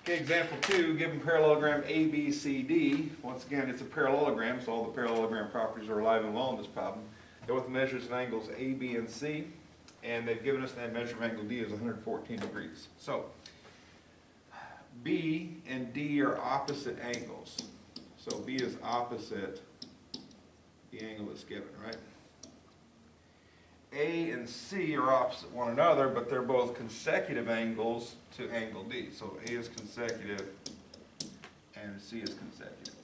Okay, example 2, given parallelogram ABCD. Once again, it's a parallelogram, so all the parallelogram properties are alive and well in this problem. They're with measures of angles A, B, and C, and they've given us that measure of angle D is 114 degrees. So, B and D are opposite angles. So B is opposite the angle that's given, right? A and C are opposite one another, but they're both consecutive angles to angle D. So A is consecutive and C is consecutive.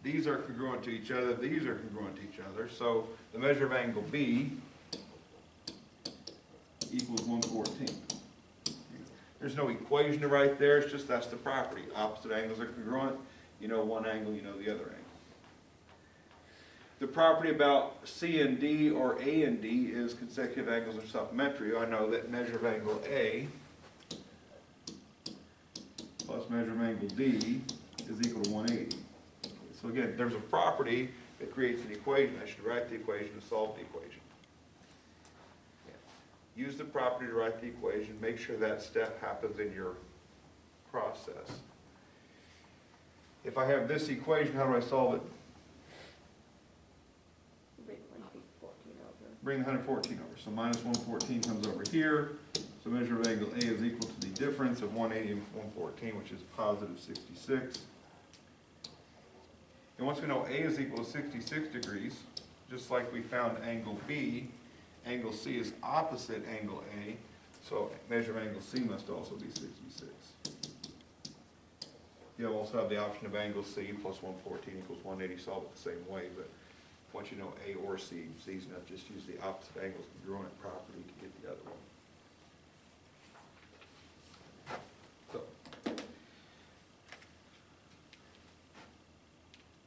These are congruent to each other, these are congruent to each other. So the measure of angle B equals 114. There's no equation to write there, it's just that's the property. Opposite angles are congruent. You know one angle, you know the other angle. The property about C and D or A and D is consecutive angles are supplementary. I know that measure of angle A plus measure of angle D is equal to 180. So again, there's a property that creates an equation. I should write the equation and solve the equation. Use the property to write the equation. Make sure that step happens in your process. If I have this equation, how do I solve it? Bring the 114 over. So minus 114 comes over here. So measure of angle A is equal to the difference of 180 and 114, which is positive 66. And once we know A is equal to 66 degrees, just like we found angle B, angle C is opposite angle A, so measure of angle C must also be 66. You also have the option of angle C plus 114 equals 180, solve it the same way, but once you know A or C, it's easy enough, just use the opposite angles congruent property to get the other one.